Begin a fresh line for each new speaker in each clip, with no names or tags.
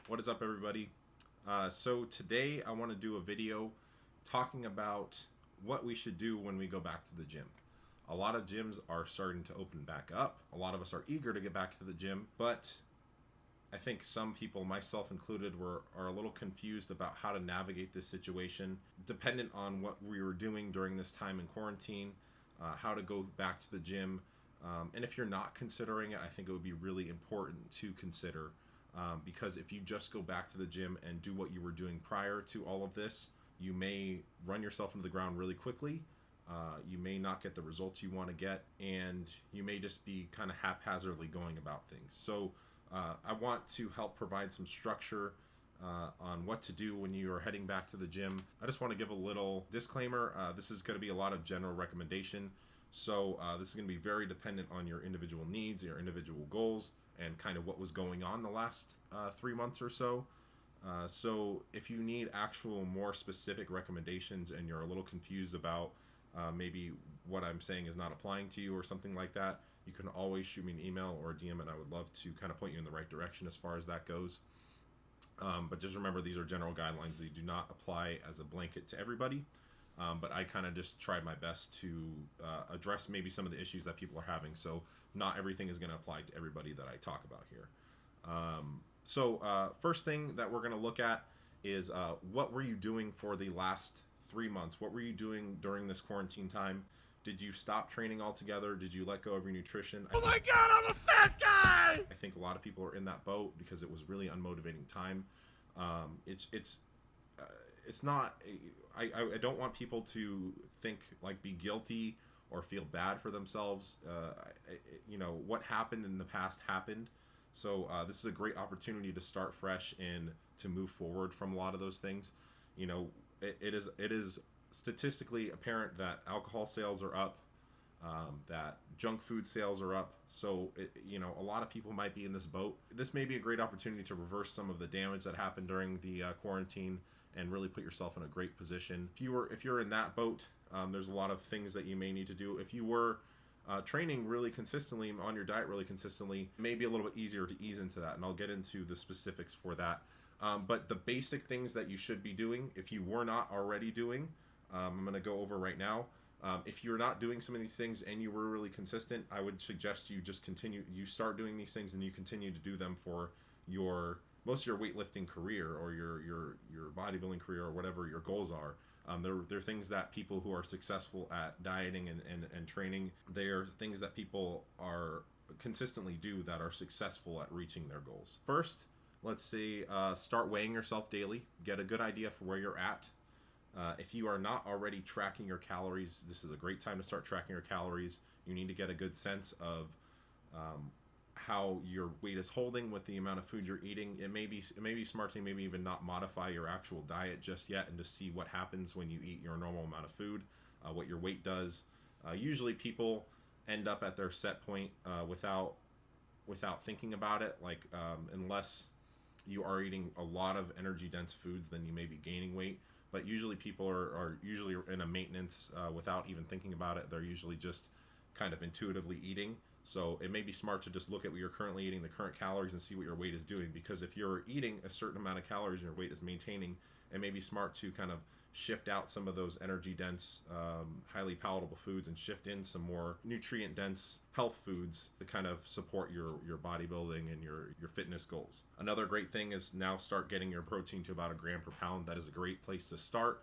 What is up, everybody? So today I want to do a video talking about what we should do when we go back to the gym. A lot of gyms are starting to open back up. A lot of us are eager to get back to the gym, but I think some people, myself included, are a little confused about how to navigate this situation, dependent on what we were doing during this time in quarantine, how to go back to the gym. And if you're not considering it, I think it would be really important to consider. Because if you just go back to the gym and do what you were doing prior to all of this, you may run yourself into the ground really quickly. You may not get the results you want to get, and you may just be kind of haphazardly going about things. So I want to help provide some structure on what to do when you are heading back to the gym. I just want to give a little disclaimer. This is going to be a lot of general recommendation. So this is going to be very dependent on your individual needs, your individual goals, and kind of what was going on the last 3 months or so. So if you need actual more specific recommendations and you're a little confused about maybe what I'm saying is not applying to you or something like that, you can always shoot me an email or a DM, and I would love to kind of point you in the right direction as far as that goes. But just remember, these are general guidelines. They do not apply as a blanket to everybody. But I kind of just tried my best to address maybe some of the issues that people are having. So not everything is going to apply to everybody that I talk about here. First thing that we're going to look at is what were you doing for the last 3 months? What were you doing during this quarantine time? Did you stop training altogether? Did you let go of your nutrition? Oh my God, I'm a fat guy! I think a lot of people are in that boat because it was really unmotivating time. It's not. I don't want people to think like be guilty or feel bad for themselves. What happened in the past happened. So this is a great opportunity to start fresh and to move forward from a lot of those things. It is statistically apparent that alcohol sales are up, that junk food sales are up. So a lot of people might be in this boat. This may be a great opportunity to reverse some of the damage that happened during the quarantine and really put yourself in a great position. If you're in that boat, there's a lot of things that you may need to do. If you were training really consistently, on your diet really consistently, it may be a little bit easier to ease into that, and I'll get into the specifics for that. But the basic things that you should be doing, if you were not already doing, I'm going to go over right now. If you're not doing some of these things and you were really consistent, I would suggest you just continue. You start doing these things and you continue to do them for most of your weightlifting career or your bodybuilding career or whatever your goals are. They're things that people who are successful at dieting and training, they're things that people are consistently do that are successful at reaching their goals. First, let's say start weighing yourself daily. Get a good idea for where you're at. If you are not already tracking your calories, this is a great time to start tracking your calories. You need to get a good sense of how your weight is holding with the amount of food you're eating. It may be smart to maybe even not modify your actual diet just yet and just see what happens when you eat your normal amount of food, what your weight does. Usually people end up at their set point without thinking about it, unless you are eating a lot of energy dense foods, then you may be gaining weight. But usually people are usually in a maintenance without even thinking about it. They're usually just kind of intuitively eating. So it may be smart to just look at what you're currently eating, the current calories, and see what your weight is doing. Because if you're eating a certain amount of calories and your weight is maintaining, it may be smart to kind of shift out some of those energy-dense, highly palatable foods and shift in some more nutrient-dense health foods to kind of support your bodybuilding and your fitness goals. Another great thing is now start getting your protein to about 1 gram per pound. That is a great place to start.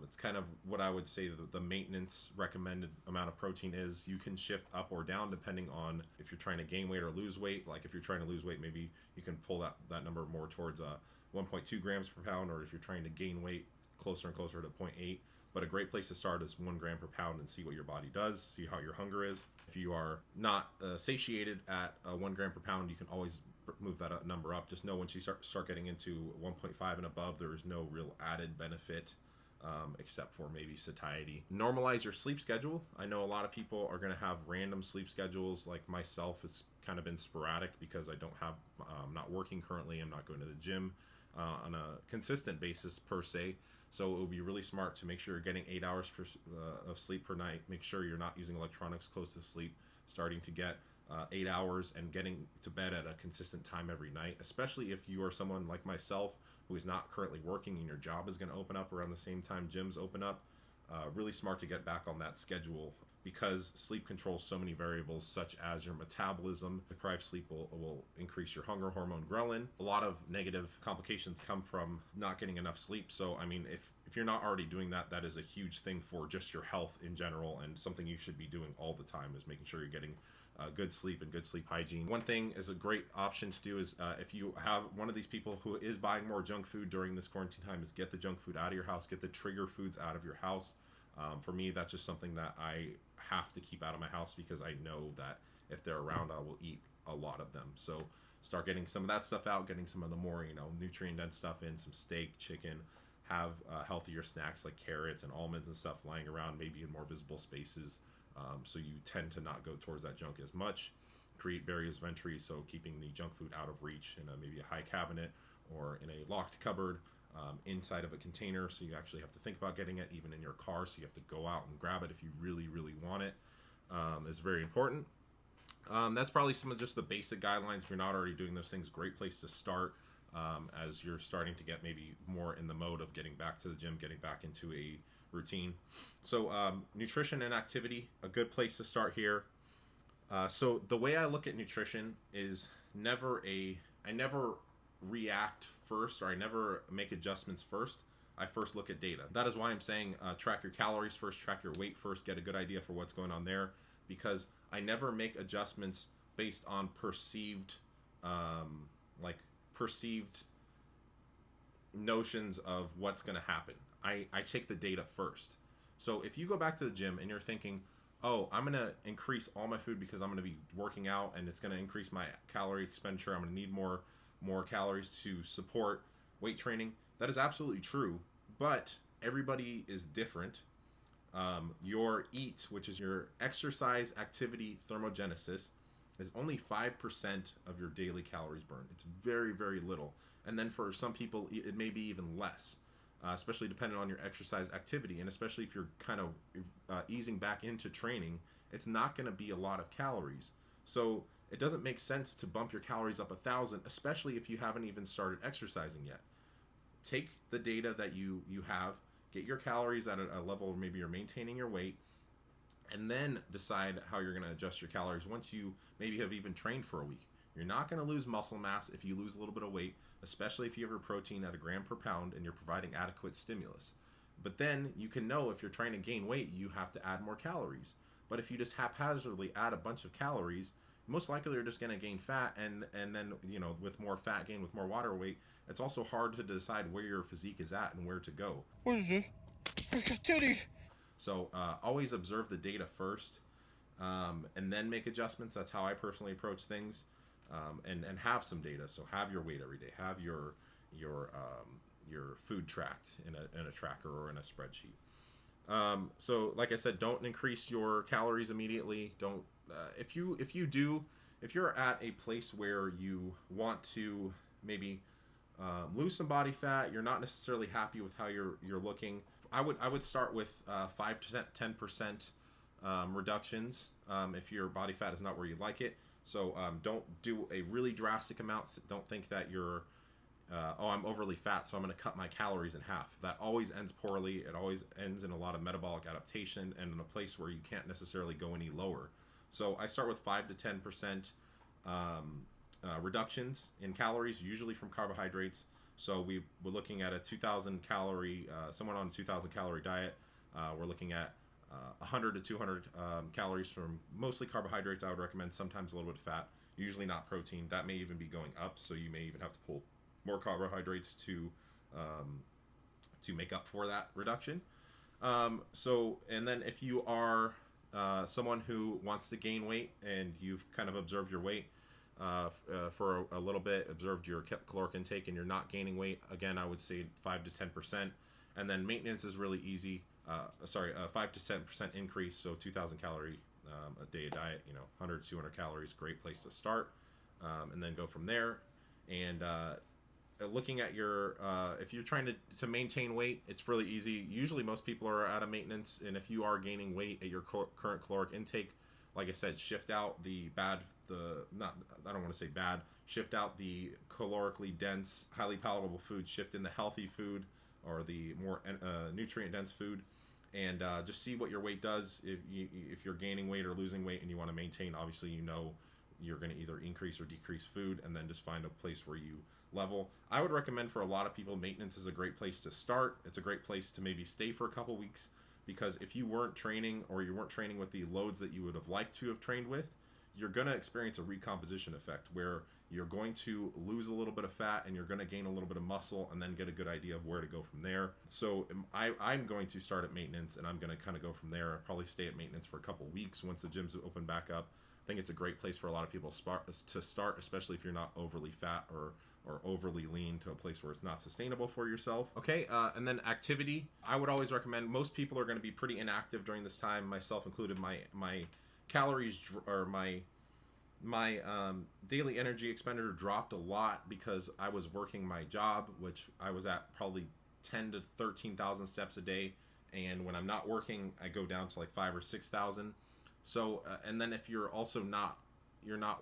It's kind of what I would say the maintenance recommended amount of protein is. You can shift up or down depending on if you're trying to gain weight or lose weight. Like if you're trying to lose weight, maybe you can pull that number more towards 1.2 grams per pound, or if you're trying to gain weight, closer and closer to 0.8. But a great place to start is 1 gram per pound and see what your body does, see how your hunger is. If you are not satiated at 1 gram per pound, you can always move that number up. Just know once you start getting into 1.5 and above, there is no real added benefit except for maybe satiety. Normalize your sleep schedule. I know a lot of people are going to have random sleep schedules. Like myself, it's kind of been sporadic because I don't have, I'm not working currently. I'm not going to the gym on a consistent basis per se. So it would be really smart to make sure you're getting 8 hours of sleep per night. Make sure you're not using electronics close to sleep. Starting to get 8 hours and getting to bed at a consistent time every night, especially if you are someone like myself who is not currently working and your job is going to open up around the same time gyms open up. Really smart to get back on that schedule, because sleep controls so many variables, such as your metabolism. Deprived sleep will increase your hunger hormone ghrelin. A lot of negative complications come from not getting enough sleep. So I mean, if you're not already doing that, that is a huge thing for just your health in general, and something you should be doing all the time, is making sure you're getting good sleep and good sleep hygiene. One thing is a great option to do is, if you have one of these people who is buying more junk food during this quarantine time, is get the junk food out of your house, get the trigger foods out of your house. For me, that's just something that I have to keep out of my house, because I know that if they're around, I will eat a lot of them. So start getting some of that stuff out, getting some of the more, nutrient dense stuff in, some steak, chicken. Have healthier snacks like carrots and almonds and stuff lying around, maybe in more visible spaces, so you tend to not go towards that junk as much. Create various inventories, so keeping the junk food out of reach in maybe a high cabinet or in a locked cupboard, inside of a container, so you actually have to think about getting it, even in your car, so you have to go out and grab it if you really, really want it. Is very important. That's probably some of just the basic guidelines. If you're not already doing those things, great place to start. As you're starting to get maybe more in the mode of getting back to the gym, getting back into a routine. So nutrition and activity, a good place to start here. So the way I look at nutrition is I never react first, or I never make adjustments first. I first look at data. That is why I'm saying track your calories first, track your weight first, get a good idea for what's going on there, because I never make adjustments based on perceived notions of what's going to happen. I take the data first. So if you go back to the gym and you're thinking, oh, I'm going to increase all my food because I'm going to be working out and it's going to increase my calorie expenditure, I'm going to need more calories to support weight training, that is absolutely true, but everybody is different. Your EAT, which is your exercise activity thermogenesis, is only 5% of your daily calories burned. It's very, very little. And then for some people, it may be even less, especially depending on your exercise activity. And especially if you're kind of easing back into training, it's not going to be a lot of calories. So it doesn't make sense to bump your calories up 1,000, especially if you haven't even started exercising yet. Take the data that you have, get your calories at a level where maybe you're maintaining your weight, and then decide how you're going to adjust your calories once you maybe have even trained for a week. You're not going to lose muscle mass if you lose a little bit of weight, especially if you have your protein at a gram per pound and you're providing adequate stimulus. But then you can know if you're trying to gain weight, you have to add more calories. But if you just haphazardly add a bunch of calories, most likely you're just going to gain fat, and then, with more fat gain, with more water weight, it's also hard to decide where your physique is at and where to go.
What is this? I got titties.
So always observe the data first, and then make adjustments. That's how I personally approach things, and have some data. So have your weight every day. Have your food tracked in a tracker or in a spreadsheet. So like I said, don't increase your calories immediately. Don't if you're at a place where you want to maybe lose some body fat, you're not necessarily happy with how you're looking, I would start with 5 to 10% reductions if your body fat is not where you like it. So don't do a really drastic amount. Don't think that you're I'm overly fat, so I'm going to cut my calories in half. That always ends poorly. It always ends in a lot of metabolic adaptation and in a place where you can't necessarily go any lower. So I start with 5 to 10% reductions in calories, usually from carbohydrates. So we're looking at a 2,000 calorie, someone on a 2,000 calorie diet. We're looking at 100 to 200 calories from mostly carbohydrates. I would recommend sometimes a little bit of fat, usually not protein. That may even be going up, so you may even have to pull more carbohydrates to make up for that reduction. And then if you are someone who wants to gain weight and you've kind of observed your weight for a little bit, observed your caloric intake, and you're not gaining weight, again, I would say 5 to 10%. And then maintenance is really easy. 5 to 10% increase, so 2,000 calorie a day diet, 100 to 200 calories, great place to start, and then go from there. And looking at your, if you're trying to maintain weight, it's really easy. Usually most people are out of maintenance, and if you are gaining weight at your current caloric intake, like I said, shift out the the not I don't want to say bad, shift out the calorically dense, highly palatable food, shift in the healthy food or the more nutrient dense food, and just see what your weight does. If you're gaining weight or losing weight and you want to maintain, obviously you're going to either increase or decrease food, and then just find a place where you level. I would recommend for a lot of people, maintenance is a great place to start. It's a great place to maybe stay for a couple weeks, because if you weren't training, or you weren't training with the loads that you would have liked to have trained with, you're going to experience a recomposition effect where you're going to lose a little bit of fat and you're going to gain a little bit of muscle, and then get a good idea of where to go from there. So I'm going to start at maintenance, and I'm going to kind of go from there. I'll probably stay at maintenance for a couple weeks once the gyms open back up. I think it's a great place for a lot of people to start, especially if you're not overly fat or overly lean, to a place where it's not sustainable for yourself. Okay, and then activity. I would always recommend, most people are going to be pretty inactive during this time, myself included. My calories or my daily energy expenditure dropped a lot because I was working my job, which I was at probably 10 to 13,000 steps a day, and when I'm not working, I go down to like 5 or 6,000. So and then if you're also not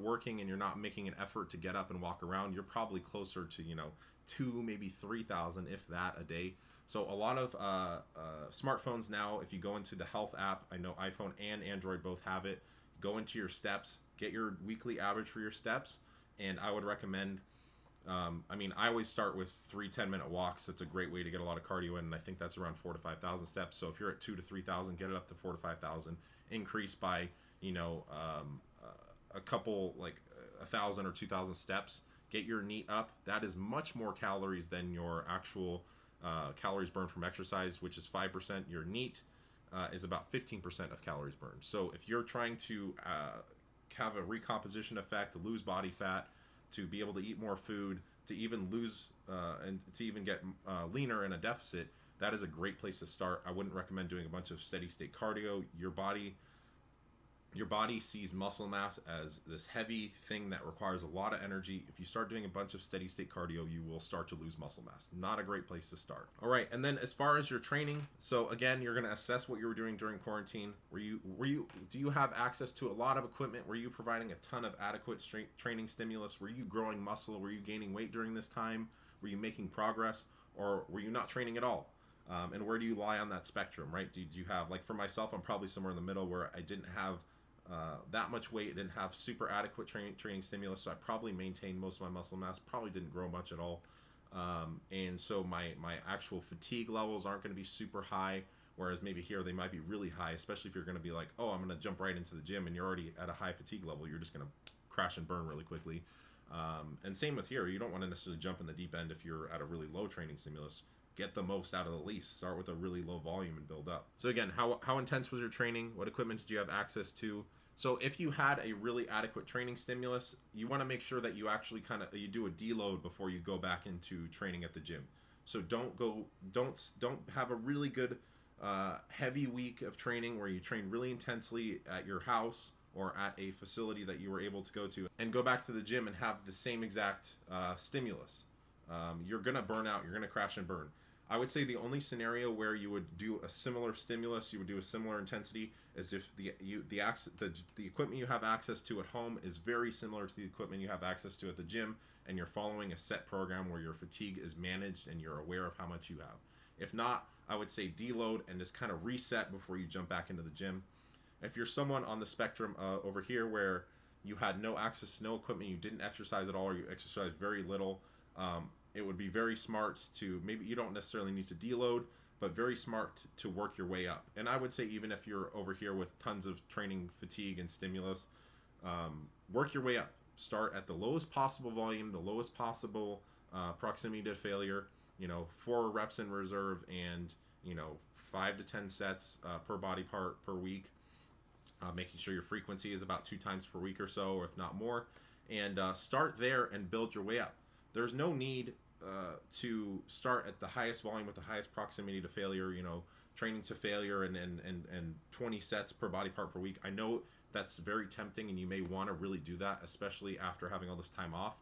working and you're not making an effort to get up and walk around, you're probably closer to 2, maybe 3,000, if that, a day. So a lot of smartphones now, if you go into the health app, I know iPhone and Android both have it, go into your steps, get your weekly average for your steps, and I would recommend, I always start with 3 10-minute walks. It's a great way to get a lot of cardio in, and I think that's around 4,000 to 5,000 steps. So if you're at 2,000 to 3,000, get it up to 4,000 to 5,000, increase by a couple, like 1,000 or 2,000 steps, get your NEAT up. That is much more calories than your actual calories burned from exercise, which is 5%. Your NEAT is about 15% of calories burned. So if you're trying to have a recomposition effect, to lose body fat, to be able to eat more food, to even lose and to even get leaner in a deficit, that is a great place to start. I wouldn't recommend doing a bunch of steady state cardio. Your body sees muscle mass as this heavy thing that requires a lot of energy. If you start doing a bunch of steady state cardio, you will start to lose muscle mass. Not a great place to start. All right, and then as far as your training, so again, you're going to assess what you were doing during quarantine. Do you have access to a lot of equipment? Were you providing a ton of adequate training stimulus? Were you growing muscle? Were you gaining weight during this time? Were you making progress, or were you not training at all? And where do you lie on that spectrum, right? Do you have, like for myself, I'm probably somewhere in the middle where I didn't have that much weight, didn't have super adequate training stimulus, so I probably maintained most of my muscle mass, probably didn't grow much at all, and so my actual fatigue levels aren't going to be super high, whereas maybe here they might be really high, especially if you're going to be like, oh, I'm going to jump right into the gym and you're already at a high fatigue level. You're just going to crash and burn really quickly, and same with here. You don't want to necessarily jump in the deep end if you're at a really low training stimulus. Get the most out of the least. Start with a really low volume and build up. So again, how intense was your training? What equipment did you have access to? So if you had a really adequate training stimulus, you want to make sure that you actually you do a deload before you go back into training at the gym. So don't have a really good heavy week of training where you train really intensely at your house or at a facility that you were able to go to, and go back to the gym and have the same exact stimulus. You're gonna burn out. You're gonna crash and burn. I would say the only scenario where you would do a similar stimulus, you would do a similar intensity, is if the equipment you have access to at home is very similar to the equipment you have access to at the gym, and you're following a set program where your fatigue is managed and you're aware of how much you have. If not, I would say deload and just kind of reset before you jump back into the gym. If you're someone on the spectrum over here where you had no access to no equipment, you didn't exercise at all, or you exercised very little, it would be very smart to, maybe you don't necessarily need to deload, but very smart to work your way up. And I would say even if you're over here with tons of training fatigue and stimulus, work your way up. Start at the lowest possible volume, the lowest possible proximity to failure, 4 reps in reserve, and 5 to 10 sets per body part per week, making sure your frequency is about 2 times per week or so, or if not more, and start there and build your way up. There's no need to start at the highest volume with the highest proximity to failure, training to failure and 20 sets per body part per week. I know that's very tempting and you may want to really do that, especially after having all this time off,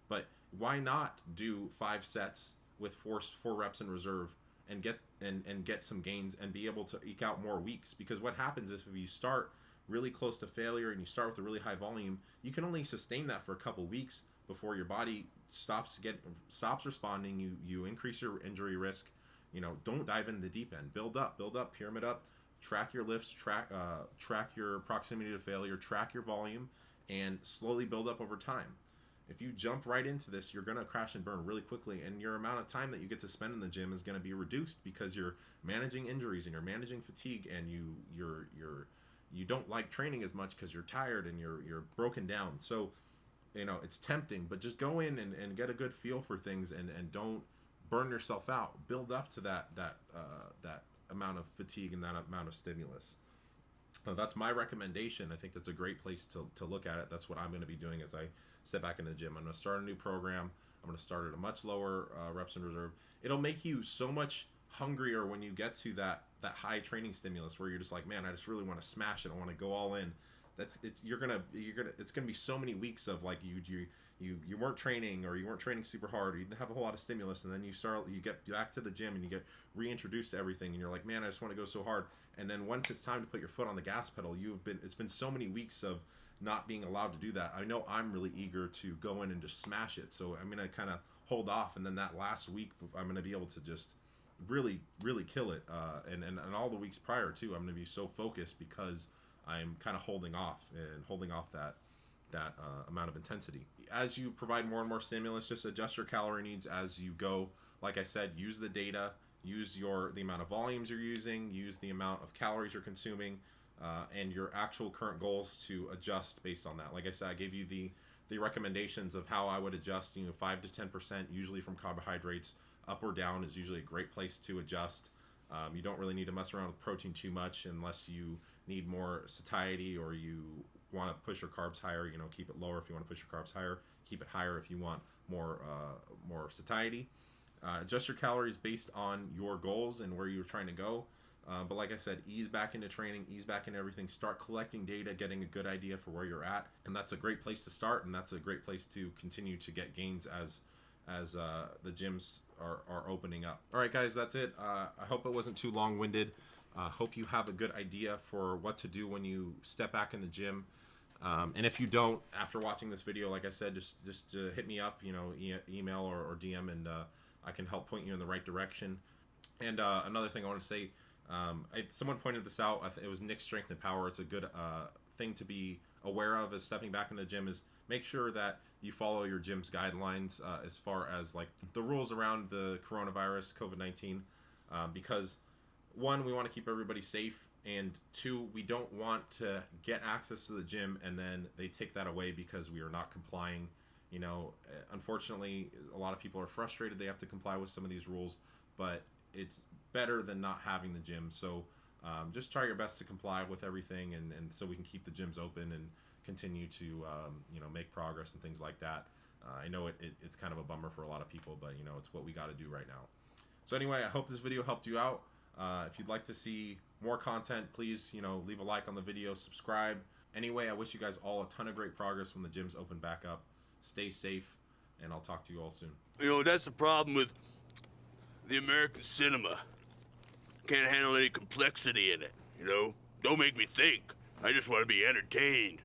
but why not do 5 sets with 4 reps in reserve and get some gains and be able to eke out more weeks? Because what happens is if you start really close to failure and you start with a really high volume, you can only sustain that for a couple weeks before your body stops responding. You increase your injury risk. Don't dive in the deep end. Build up, pyramid up. Track your lifts, track your proximity to failure, track your volume, and slowly build up over time. If you jump right into this, you're going to crash and burn really quickly, and your amount of time that you get to spend in the gym is going to be reduced because you're managing injuries and you're managing fatigue, and you don't like training as much because you're tired and you're broken down. So it's tempting, but just go in and get a good feel for things, and don't burn yourself out. Build up to that amount of fatigue and that amount of stimulus. That's my recommendation. I think that's a great place to look at it. That's what I'm going to be doing as I step back in the gym. I'm going to start a new program. I'm going to start at a much lower reps in reserve. It'll make you so much hungrier when you get to that high training stimulus where you're just like, man, I just really want to smash it. I want to go all in. It's gonna be so many weeks of like you weren't training, or you weren't training super hard, or you didn't have a whole lot of stimulus, and then you get back to the gym and you get reintroduced to everything, and you're like, man, I just want to go so hard. And then once it's time to put your foot on the gas pedal, it's been so many weeks of not being allowed to do that. I know I'm really eager to go in and just smash it, so I'm gonna kind of hold off, and then that last week I'm gonna be able to just really kill it, and all the weeks prior too, I'm gonna be so focused because I'm kind of holding off that amount of intensity. As you provide more and more stimulus, just adjust your calorie needs as you go. Like I said, use the data, use the amount of volumes you're using, use the amount of calories you're consuming, and your actual current goals to adjust based on that. Like I said, I gave you the recommendations of how I would adjust. 5 to 10% usually from carbohydrates. Up or down is usually a great place to adjust. You don't really need to mess around with protein too much unless you need more satiety, or you want to push your carbs higher. Keep it lower if you want to push your carbs higher. Keep it higher if you want more satiety. Adjust your calories based on your goals and where you're trying to go. But like I said, ease back into training, ease back into everything. Start collecting data, getting a good idea for where you're at, and that's a great place to start, and that's a great place to continue to get gains as the gyms are opening up. All right, guys, that's it. I hope it wasn't too long-winded. Hope you have a good idea for what to do when you step back in the gym. And if you don't, after watching this video, like I said, just hit me up, email or DM, and I can help point you in the right direction. And another thing I want to say, someone pointed this out. It was Nick's Strength and Power. It's a good thing to be aware of as stepping back in the gym, is make sure that you follow your gym's guidelines as far as like the rules around the coronavirus, COVID-19, because one, we want to keep everybody safe, and two, we don't want to get access to the gym and then they take that away because we are not complying. Unfortunately, a lot of people are frustrated they have to comply with some of these rules, but it's better than not having the gym. So just try your best to comply with everything, and so we can keep the gyms open and continue to make progress and things like that. I know it's kind of a bummer for a lot of people, but it's what we got to do right now. So anyway, I hope this video helped you out. If you'd like to see more content, please leave a like on the video, subscribe. Anyway, I wish you guys all a ton of great progress when the gyms open back up. Stay safe, and I'll talk to you all soon.
That's the problem with the American cinema. Can't handle any complexity in it, Don't make me think. I just want to be entertained.